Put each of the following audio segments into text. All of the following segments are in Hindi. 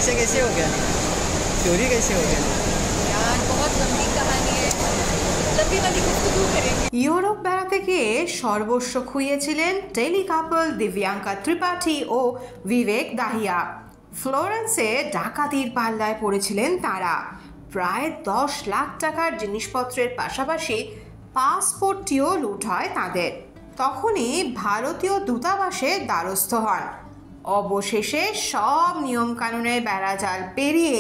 ऐसे कैसे हो गया? चोरी कैसे हो गया? यार बहुत लंबी कहानी है, लंबी वाली गुफ्तगू करेंगे। ইউরোপ বেড়াতে গিয়ে সর্বস্ব খুইয়েছিলেন টেলি কাপল দিব্যাঙ্কা ত্রিপাঠী ও বিবেক দাহিয়া। ফ্লোরেন্সে ডাকাতির পাল্লায় পড়েছিলেন তারা। প্রায় 10 লাখ টাকার জিনিসপত্রের পাশাপাশি পাসপোর্টটিও লুট হয় তাদের। তখনই ভারতীয় দূতাবাসে দ্বারস্থ হন। অবশেষে সব নিয়মকানুনের বেড়াজাল পেরিয়ে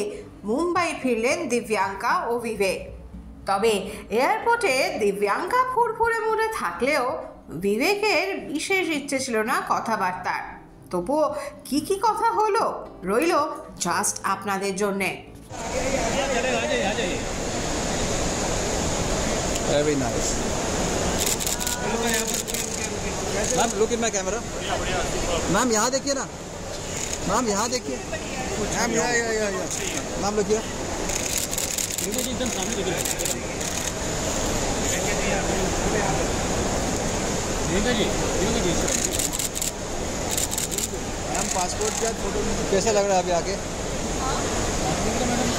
মুম্বাই ফিরলেন দিব্যাঙ্কা ও বিবেক। তবে এয়ারপোর্টে দিব্যাঙ্কা ফুরফুরে মুডে থাকলেও বিবেকের বিশেষ ইচ্ছে ছিল না কথাবার্তার। তবুও কি কথা হলো রইল জাস্ট আপনাদের জন্যে। Very nice. Ma'am look in my camera. Ma'am यहाँ देखिए ना, मैम यहाँ देखिए, मैम यहाँ मैम लुक हियर। एकदम सामने देखिए मैम पासपोर्ट का फोटो कैसा लग रहा है अभी आके?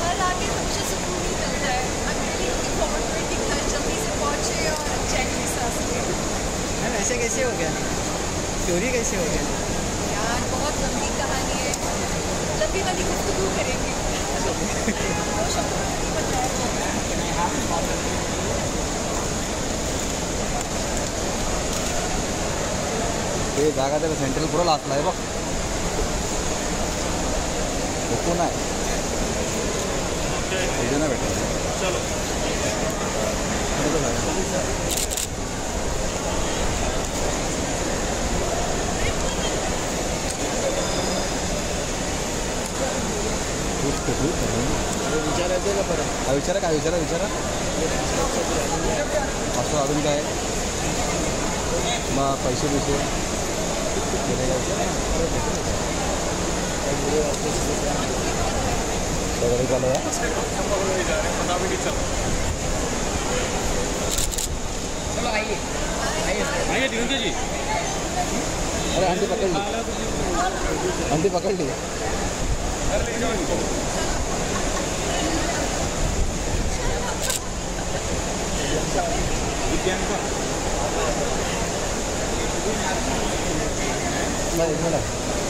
हर आगे तो मुझे सुकून ही मिलता है। I'm really looking forward to it कि घर जल्दी से पहुंचे और चैन के साथ सोए। मैम ऐसे कैसे हो गया? चोरी कैसे हो गया? यार बहुत लंबी कहानी है, लंबी वाली गुफ्तगू करेंगे। वो शब्द नहीं बताया। ते जागा त्याला सेंट्रल पुरा असलाय बघ, कोण आहे ना बेटा? चलो विचारायचं का परत? विचारा काय विचारा असं अजून काय मग पैसे सगळं झालं आहे. चलो आइए आइए दिव्यांका जी। अरे आंटी पकड़ ली।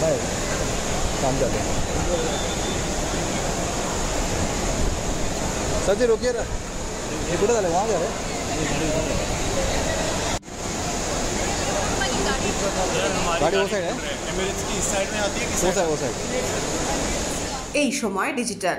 नाही काम झालं. सर जी रोकिए ना, हे कुठं झालं? वहाँ जा रहे गाड़ी वो साइड है, एमिरेट्स की इस साइड में आती है, वो साइड এই সময় ডিজিটাল।